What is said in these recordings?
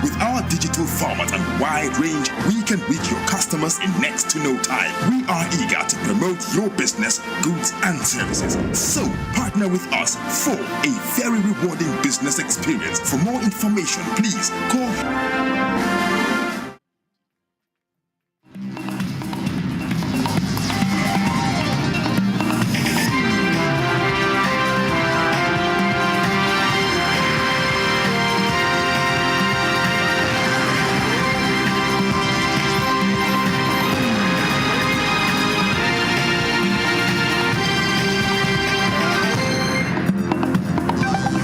With our digital format and wide range, we can reach your customers in next to no time. We are eager to promote your business, goods and services. So, partner with us for a very rewarding business experience. For more information, please call.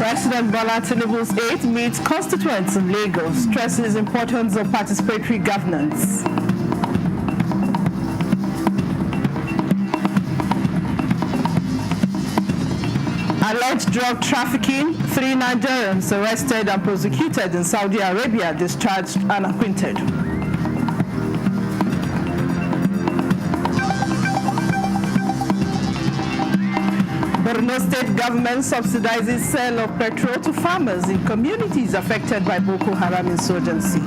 President Bola Tinubu's 8th meets constituents in Lagos, stresses importance of participatory governance. Alleged drug trafficking, 3 Nigerians arrested and prosecuted in Saudi Arabia, discharged and acquitted. Borno State government subsidizes sale of petrol to farmers in communities affected by Boko Haram insurgency.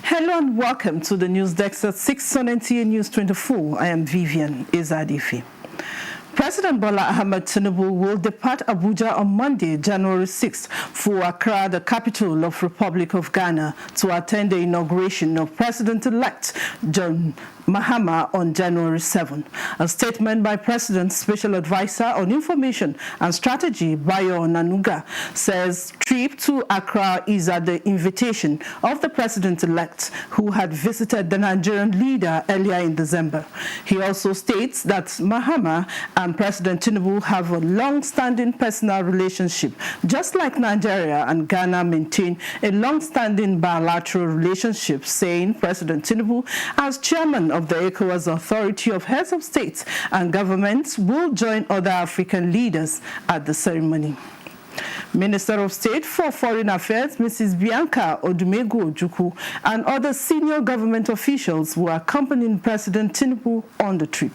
Hello and welcome to the News Desk at 6 on NTA News 24. I am Vivian Izadifi. President Bola Ahmed Tinubu will depart Abuja on Monday, January 6th, for Accra, the capital of Republic of Ghana, to attend the inauguration of President-elect John Mahama on January 7. A statement by President's Special Advisor on Information and Strategy, Bayo Nanuga, says trip to Accra is at the invitation of the President-elect, who had visited the Nigerian leader earlier in December. He also states that Mahama and President Tinubu have a long-standing personal relationship, just like Nigeria and Ghana maintain a long-standing bilateral relationship, saying President Tinubu, as chairman of the ECOWAS Authority of Heads of States and Governments, will join other African leaders at the ceremony. Minister of State for Foreign Affairs, Mrs. Bianca Odumegu Ojukwu, and other senior government officials were accompanying President Tinubu on the trip.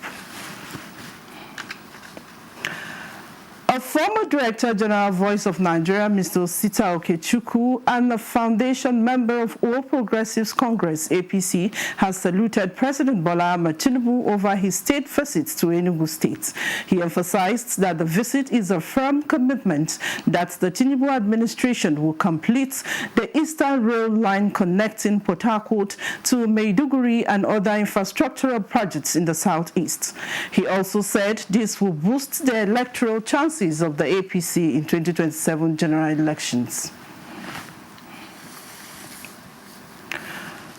A former Director General Voice of Nigeria, Mr. Sita Okechukwu, and a foundation member of All Progressives Congress, APC, has saluted President Bola Ahmed Tinubu over his state visits to Enugu State. He emphasized that the visit is a firm commitment that the Tinubu administration will complete the Eastern Rail Line connecting Port Harcourt to Maiduguri and other infrastructural projects in the southeast. He also said this will boost the electoral chances of the APC in 2027 general elections.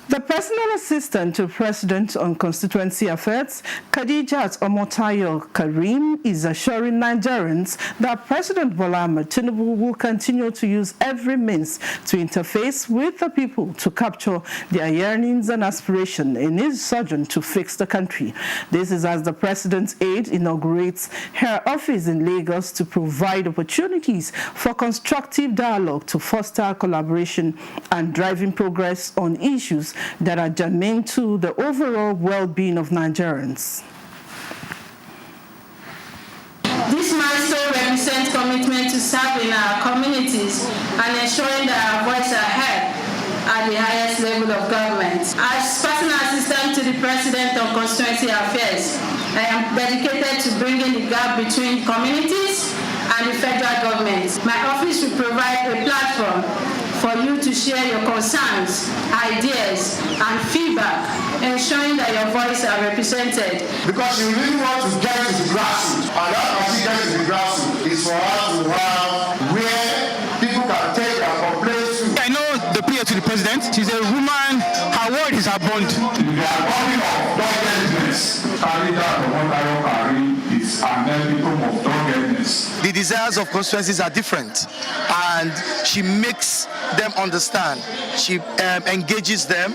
The personal assistant to President on Constituency Affairs, Khadijat Omotayo Karim, is assuring Nigerians that President Bola Ahmed Tinubu will continue to use every means to interface with the people to capture their yearnings and aspirations in his sojourn to fix the country. This is as the President's aide inaugurates her office in Lagos to provide opportunities for constructive dialogue to foster collaboration and driving progress on issues that are germane to the overall well-being of Nigerians. This milestone represents commitment to serving our communities and ensuring that our voices are heard at the highest level of government. As personal assistant to the President on Constituency Affairs, I am dedicated to bringing the gap between communities and the federal government. My office will provide a platform for you to share your concerns, ideas, and feedback, ensuring that your voices are represented. Because you really want to get to the grassroots, and that once you get to the grassroots is for us to have where people can take their complaints to. I know the PA to the President. She's a woman, her word is her bond. If they are talking of doggedness, Khadijat Omotayo Karim is an epitome of doggedness. The desires of constituencies are different, and she makes them understand. She engages them,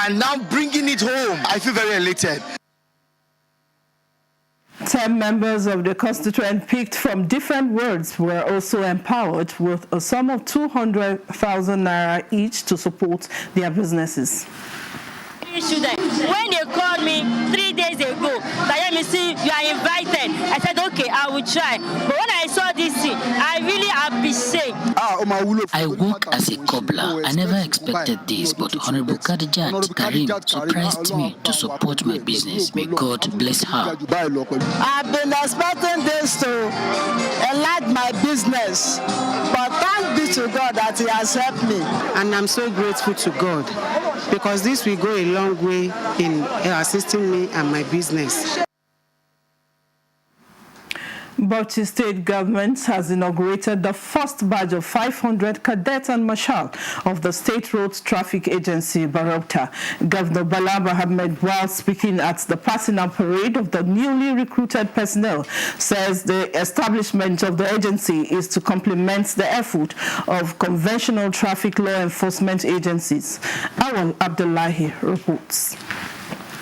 and now bringing it home, I feel very elated. 10 members of the constituent picked from different wards were also empowered with a sum of 200,000 naira each to support their businesses. When they called me 3 days ago, you are invited. I said, okay, I will try. But when I saw this thing, I really appreciate. I work as a cobbler. I never expected this, but Honorable Khadijat Karim surprised me to support my business. May God bless her. I've been expecting this to enlarge my business, but thanks be to God that He has helped me. And I'm so grateful to God because this will go a long way in assisting me and my business. Bauchi State Government has inaugurated the first batch of 500 cadets and marshal of the State Road Traffic Agency, Barota. Governor Bala Mohammed, while speaking at the passing out parade of the newly recruited personnel, says the establishment of the agency is to complement the effort of conventional traffic law enforcement agencies. Awal Abdullahi reports.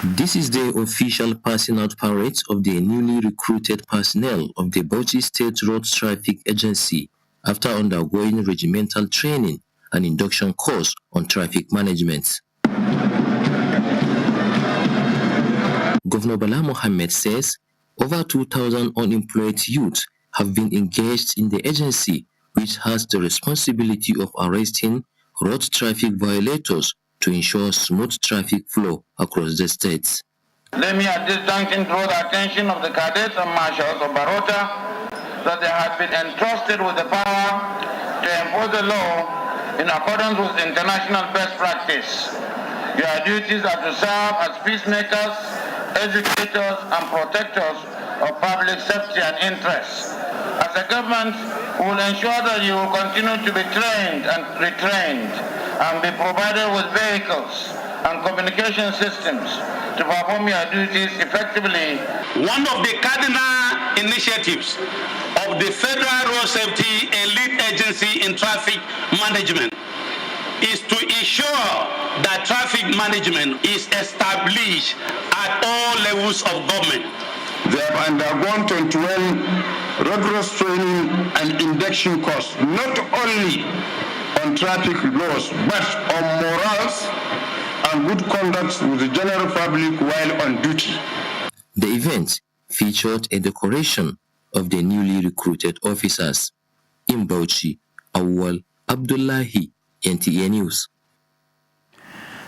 This is the official passing out parade of the newly recruited personnel of the Bauchi State Road Traffic Agency after undergoing regimental training and induction course on traffic management. Governor Bala Mohammed says over 2,000 unemployed youth have been engaged in the agency, which has the responsibility of arresting road traffic violators to ensure smooth traffic flow across the states. Let me at this junction draw the attention of the cadets and marshals of Barota that they have been entrusted with the power to enforce the law in accordance with international best practice. Their duties are to serve as peacemakers, educators, and protectors of public safety and interests. As a government, we will ensure that you will continue to be trained and retrained and be provided with vehicles and communication systems to perform your duties effectively. One of the cardinal initiatives of the Federal Road Safety Elite Agency in Traffic Management is to ensure that traffic management is established at all levels of government. They have undergone 21 rigorous training and induction course, not only on traffic laws, but on morals and good conduct with the general public while on duty. The event featured a decoration of the newly recruited officers. In Bauchi, Awal Abdullahi, NTA News.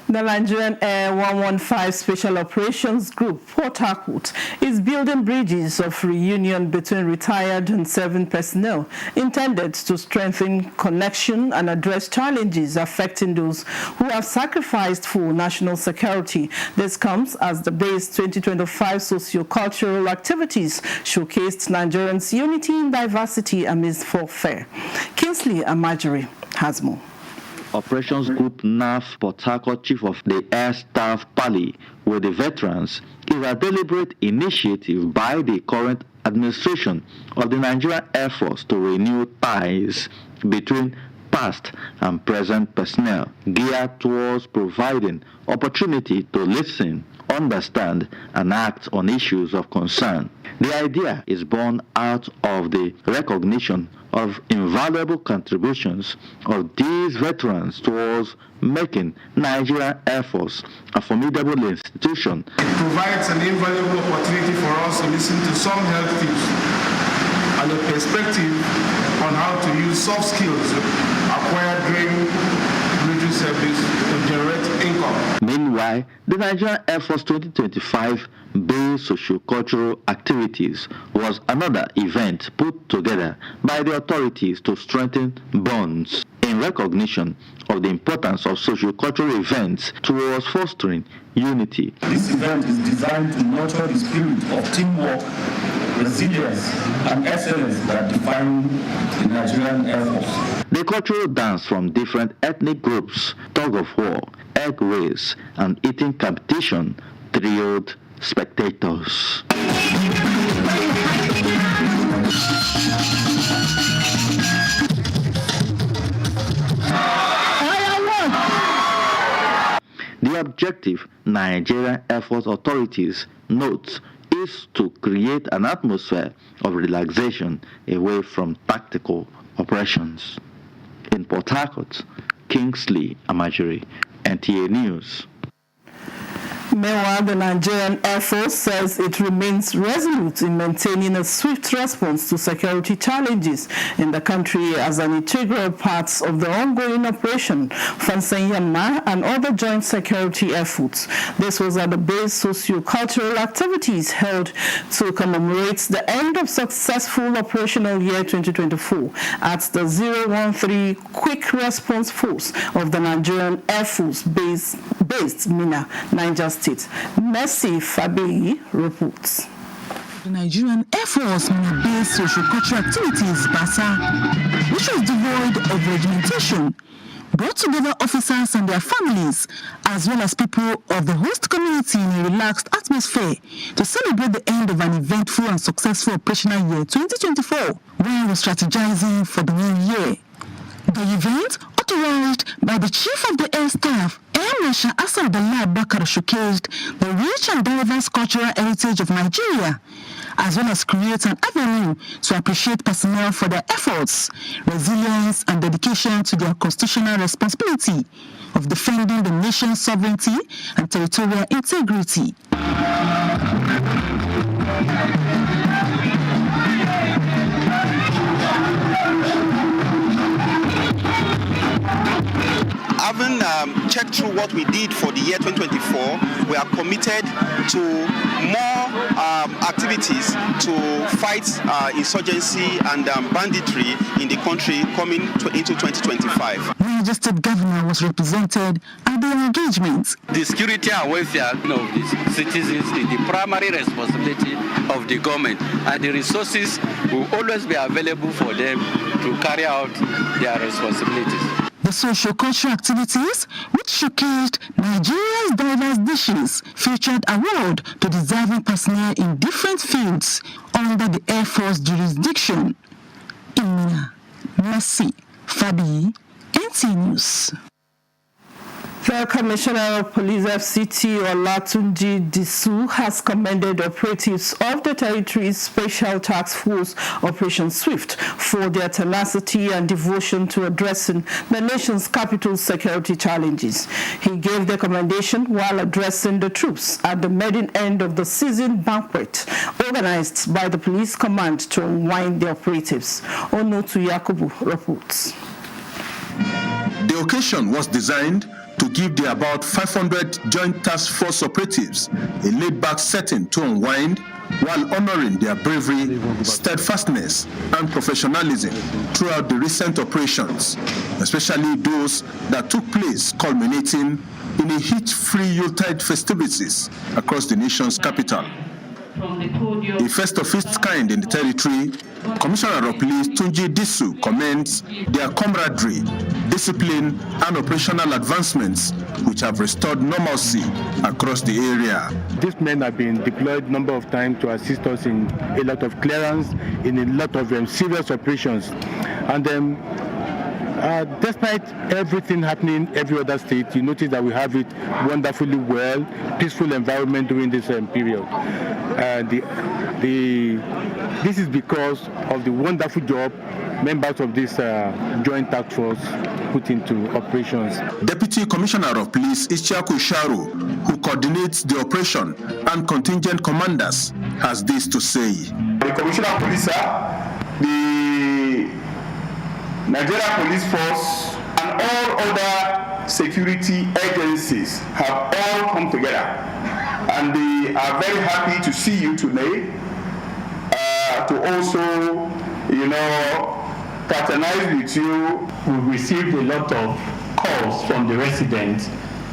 The Nigerian Air 115 Special Operations Group, Port Harcourt, is building bridges of reunion between retired and serving personnel intended to strengthen connection and address challenges affecting those who have sacrificed for national security. This comes as the base 2025 socio-cultural activities showcased Nigerians' unity in diversity amidst warfare. Kingsley Amajiri has more. Operations Group NAF Port Harcourt Chief of the Air Staff Pali with the veterans is a deliberate initiative by the current administration of the Nigerian Air Force to renew ties between past and present personnel, geared towards providing opportunity to listen, understand, and act on issues of concern. The idea is born out of the recognition of invaluable contributions of these veterans towards making Nigerian Air Force a formidable institution. It provides an invaluable opportunity for us to listen to some health tips and a perspective on how to use soft skills acquired during military service to generate income. Meanwhile, the Nigerian Air Force 2025 Bay Socio-Cultural Activities was another event put together by the authorities to strengthen bonds in recognition of the importance of socio-cultural events towards fostering unity. This event is designed to nurture the spirit of teamwork, resilience, and excellence that define the Nigerian Air Force. The cultural dance from different ethnic groups, tug of war, egg race, and eating competition thrilled spectators. The objective, Nigerian Air Force authorities note, is to create an atmosphere of relaxation away from tactical operations. In Port Harcourt, Kingsley Amajiri, NTA News. Meanwhile, the Nigerian Air Force says it remains resolute in maintaining a swift response to security challenges in the country as an integral part of the ongoing Operation Fansanyama and other joint security efforts. This was at the base socio-cultural activities held to commemorate the end of successful operational year 2024 at the 013 Quick Response Force of the Nigerian Air Force based Mina, Niger State. Mercy Fabi reports. The Nigerian Air Force based social-cultural activities, BASA, which was devoid of regimentation, brought together officers and their families, as well as people of the host community in a relaxed atmosphere to celebrate the end of an eventful and successful operational year 2024, while strategizing for the new year. The event, authorized by the Chief of the Air Staff, Air Marshal Asad Bakar, showcased the rich and diverse cultural heritage of Nigeria, as well as create an avenue to appreciate personnel for their efforts, resilience, and dedication to their constitutional responsibility of defending the nation's sovereignty and territorial integrity. Having checked through what we did for the year 2024, we are committed to more activities to fight insurgency and banditry in the country coming into 2025. Niger State Governor was represented at the engagement. The security and welfare of the citizens is the primary responsibility of the government, and the resources will always be available for them to carry out their responsibilities. The social-cultural activities, which showcased Nigeria's diverse dishes, featured award to deserving personnel in different fields under the Air Force jurisdiction. In Mina, Mercy Fabi, NTA News. The Commissioner of Police FCT Olatunji Disu has commended operatives of the territory's Special Task Force Operation SWIFT for their tenacity and devotion to addressing the nation's capital security challenges. He gave the commendation while addressing the troops at the maiden end of the season banquet organized by the police command to unwind the operatives. Onotu Yakubu reports. The occasion was designed to give the about 500 Joint Task Force operatives a laid-back setting to unwind while honoring their bravery, steadfastness, and professionalism throughout the recent operations, especially those that took place culminating in a heat-free Yuletide festivities across the nation's capital. A first of its kind in the territory, Commissioner of Police Tunji Disu commends their camaraderie, discipline, and operational advancements which have restored normalcy across the area. These men have been deployed a number of times to assist us in a lot of clearance, in a lot of serious operations. And despite everything happening in every other state, you notice that we have it wonderfully well, peaceful environment during this period. This is because of the wonderful job members of this joint task force put into operations. Deputy Commissioner of Police Ishaku Sharu, who coordinates the operation and contingent commanders, has this to say. The Commissioner of Police, the Nigeria Police Force, and all other security agencies have all come together, and they are very happy to see you today, to also, fraternize with you. We received a lot of calls from the residents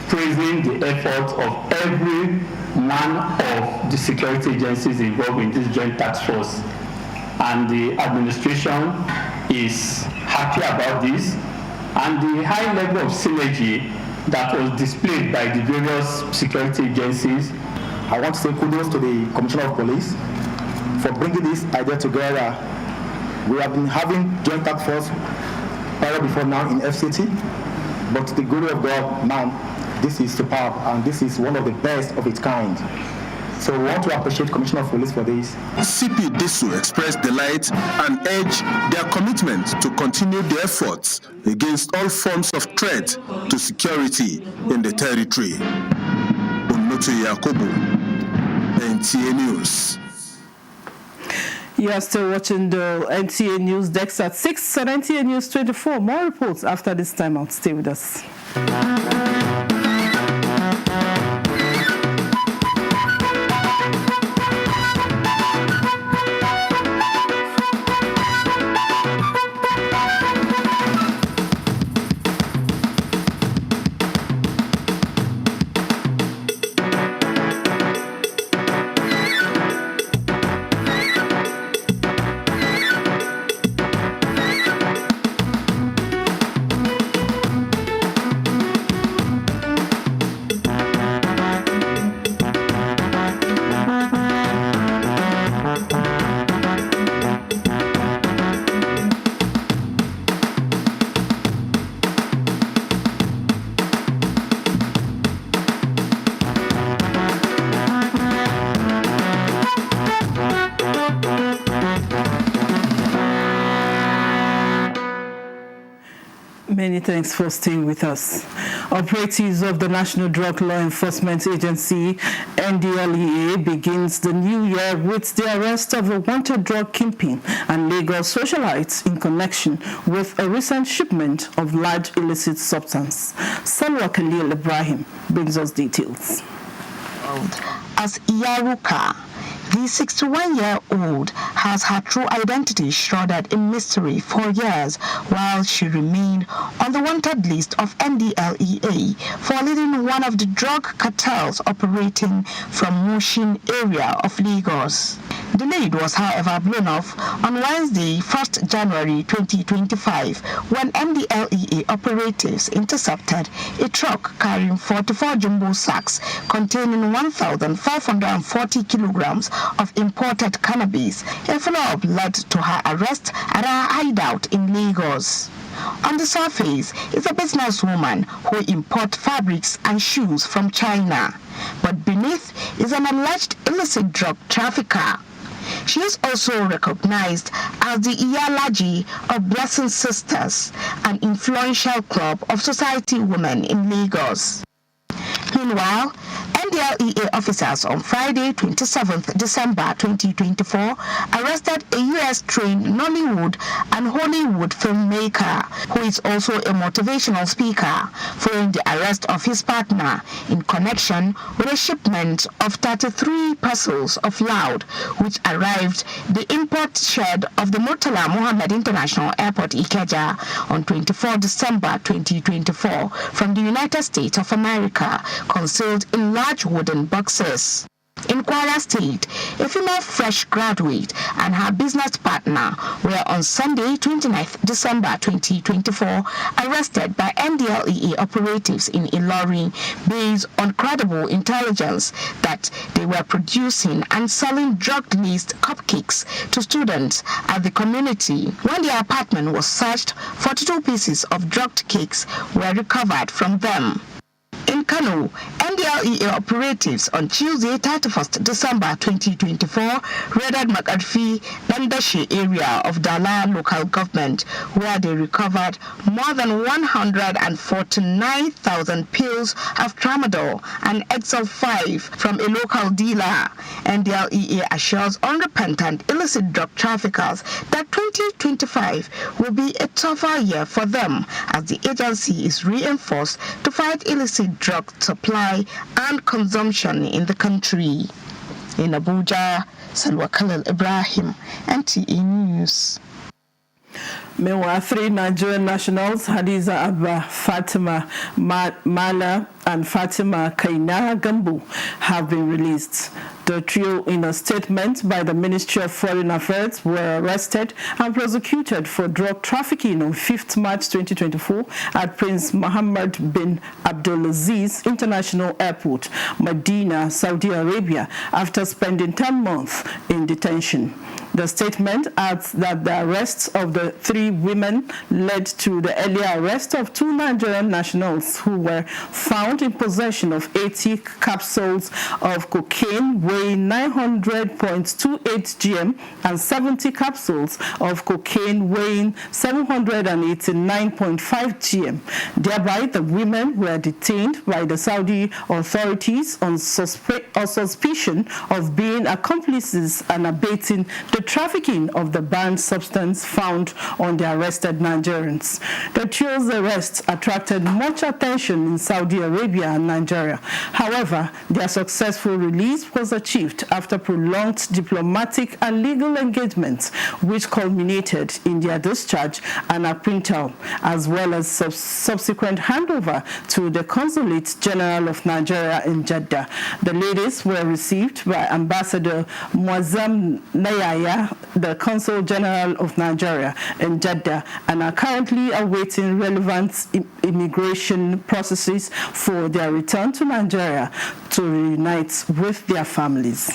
praising the efforts of every one of the security agencies involved in this joint task force, and the administration is happy about this, and the high level of synergy that was displayed by the various security agencies. I want to say kudos to the Commissioner of Police for bringing this idea together. We have been having joint task force prior before now in FCT, but to the glory of God, now this is superb, and this is one of the best of its kind. So we want to appreciate Commissioner of Police for this. CP Disu expressed delight and urged their commitment to continue their efforts against all forms of threat to security in the territory. Unoto Yakobo, NTA News. You are still watching the NTA News Desk at 6 on NTA News 24. More reports after this time out. Stay with us. Many thanks for staying with us. Operatives of the National Drug Law Enforcement Agency, NDLEA, begins the new year with the arrest of a wanted drug kingpin and Lagos socialites in connection with a recent shipment of large illicit substance. Salwa Khalil Ibrahim brings us details. As Iyaruka, the 61-year-old has her true identity shrouded in mystery for years while she remained on the wanted list of NDLEA for leading one of the drug cartels operating from Mushin area of Lagos. The lead was, however, blown off on Wednesday, 1st January 2025, when NDLEA operatives intercepted a truck carrying 44 jumbo sacks containing 1,540 kilograms of imported cannabis. A follow-up led to her arrest at her hideout in Lagos. On the surface is a businesswoman who imports fabrics and shoes from China, but beneath is an alleged illicit drug trafficker. She is also recognized as the Iyalaji of Blessing Sisters, an influential club of society women in Lagos. Meanwhile, NDLEA officers on Friday, 27th December 2024, arrested a U.S.-trained Nollywood and Hollywood filmmaker who is also a motivational speaker, following the arrest of his partner in connection with a shipment of 33 parcels of loud, which arrived the import shed of the Murtala Mohammed International Airport Ikeja on 24 December 2024 from the United States of America, concealed in large wooden boxes. In Kwara State, a female fresh graduate and her business partner were on Sunday, 29th December 2024, arrested by NDLEA operatives in Ilorin based on credible intelligence that they were producing and selling drug-laced cupcakes to students at the community. When their apartment was searched, 42 pieces of drugged cakes were recovered from them. In Kano, NDLEA operatives on Tuesday, 31st December 2024, raided Makarfi, Dandashi area of Dala local government, where they recovered more than 149,000 pills of tramadol and Excel 5 from a local dealer. NDLEA assures unrepentant illicit drug traffickers that 2025 will be a tougher year for them, as the agency is reinforced to fight illicit drug supply and consumption in the country. In Abuja, Salwa Khalil Ibrahim, NTA News. Meanwhile, 3 Nigerian nationals, Hadiza Abba, Fatima Mala, and Fatima Kaina Gambo, have been released. The trio, in a statement by the Ministry of Foreign Affairs, were arrested and prosecuted for drug trafficking on 5th March 2024 at Prince Mohammed bin Abdulaziz International Airport, Medina, Saudi Arabia, after spending 10 months in detention. The statement adds that the arrests of the 3 women led to the earlier arrest of 2 Nigerian nationals who were found in possession of 80 capsules of cocaine weighing 900.28 gm and 70 capsules of cocaine weighing 789.5 gm. Thereby, the women were detained by the Saudi authorities on suspicion of being accomplices and abating the trafficking of the banned substance found on the arrested Nigerians. The trio's arrests attracted much attention in Saudi Arabia and Nigeria. However, their successful release was achieved after prolonged diplomatic and legal engagements, which culminated in their discharge and acquittal, as well as subsequent handover to the Consulate General of Nigeria in Jeddah. The ladies were received by Ambassador Muazzam Nayaya, the Consul General of Nigeria in Jeddah, and are currently awaiting relevant immigration processes for their return to Nigeria to reunite with their families.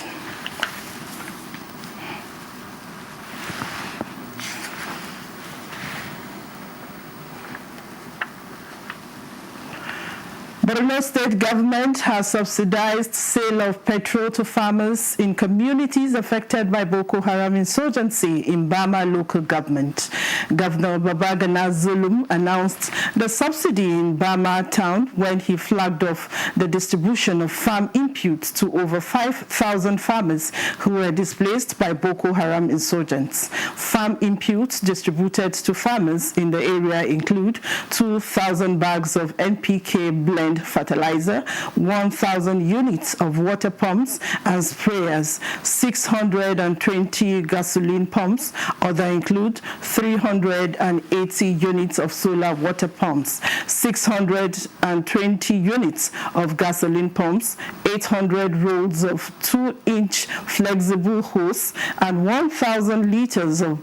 Borno State government has subsidized sale of petrol to farmers in communities affected by Boko Haram insurgency in Bama local government. Governor Babagana Zulum announced the subsidy in Bama town when he flagged off the distribution of farm inputs to over 5,000 farmers who were displaced by Boko Haram insurgents. Farm inputs distributed to farmers in the area include 2,000 bags of NPK blend fertilizer, 1,000 units of water pumps and sprayers, 620 gasoline pumps. Other include 380 units of solar water pumps, 620 units of gasoline pumps, 800 rolls of 2-inch flexible hose, and 1,000 liters of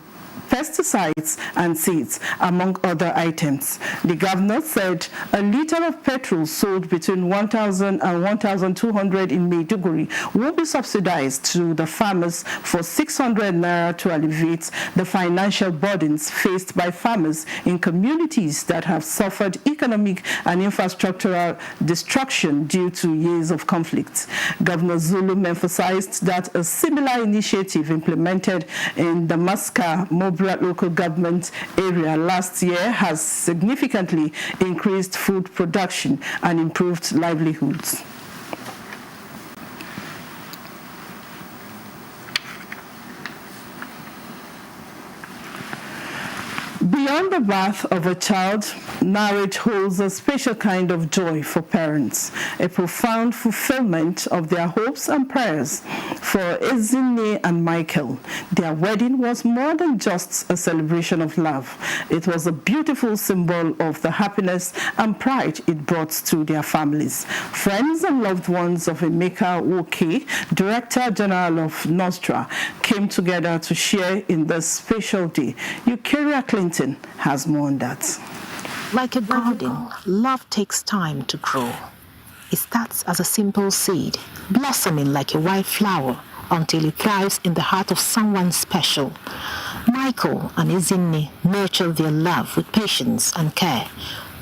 pesticides and seeds, among other items. The governor said a liter of petrol sold between 1,000 and 1,200 in Maiduguri will be subsidized to the farmers for 600 naira to alleviate the financial burdens faced by farmers in communities that have suffered economic and infrastructural destruction due to years of conflict. Governor Zulum emphasized that a similar initiative implemented in the Maska local government area last year has significantly increased food production and improved livelihoods. Beyond the birth of a child, marriage holds a special kind of joy for parents, a profound fulfillment of their hopes and prayers. For Ezinne and Michael, their wedding was more than just a celebration of love. It was a beautiful symbol of the happiness and pride it brought to their families. Friends and loved ones of Emeka Woke, Director General of Nostra, came together to share in this special day. Eucharia Clinton has more on that. Like a garden, love takes time to grow. It starts as a simple seed, blossoming like a white flower until it thrives in the heart of someone special. Michael and Ezinne nurtured their love with patience and care,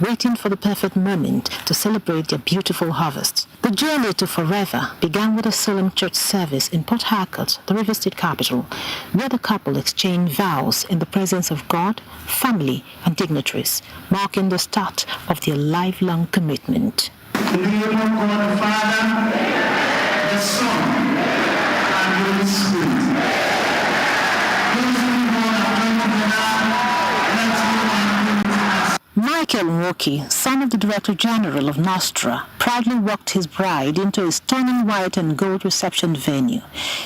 waiting for the perfect moment to celebrate their beautiful harvest. The journey to forever began with a solemn church service in Port Harcourt, the River State capital, where the couple exchanged vows in the presence of God, family, and dignitaries, marking the start of their lifelong commitment. In the name of God the Father, the Son, and the Holy Spirit. Michael Nwoki, son of the Director General of Nostra, proudly walked his bride into a stunning white and gold reception venue.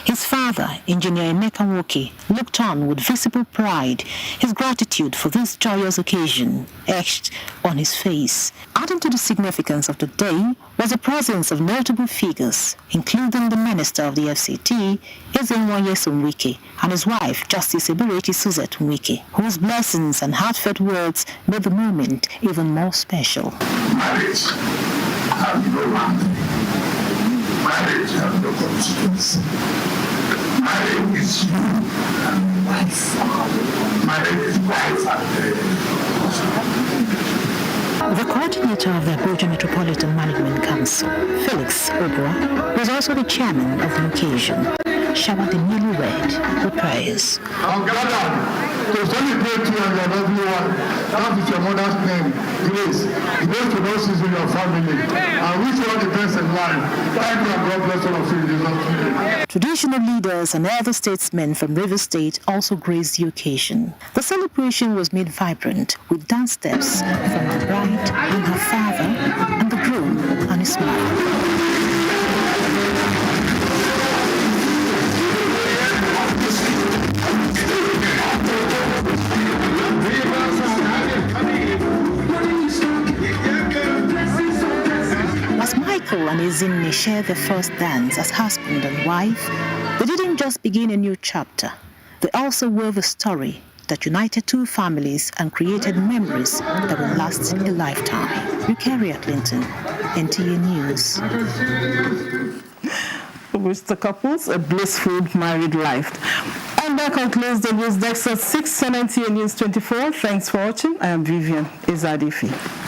His father, Engineer Emeka Nwoki, looked on with visible pride, his gratitude for this joyous occasion etched on his face. Adding to the significance of the day was the presence of notable figures, including the Minister of the FCT, Ezenwoye Nwike, and his wife, Justice Ebereti Suzette Nwike, whose blessings and heartfelt words made the moment even more special. Marriage has no rank. Marriage has no consequence. Marriage is you and God's marriage wife The coordinator of the Abuja Metropolitan Management Council, Felix Obra, was also the chairman of the occasion, showered the newlywed with prayers. I'm gathered to celebrate you and your lovely one. That is your mother's name, Grace. Grace to those in your family. I wish you all the best in life. Thank you and God bless all of you in Jesus' name. Traditional leaders and other statesmen from Rivers State also graced the occasion. The celebration was made vibrant with dance steps from the bride and her father and the groom and his wife. As Michael and Ezinne shared their first dance as husband and wife, they didn't just begin a new chapter. They also wove a story that united two families and created memories that will last a lifetime. Eukarya Clinton, NTA News. We wish the couples a blissful married life. And that concludes the news desk at 6 on NTA News 24. Thanks for watching. I am Vivian Izadifi.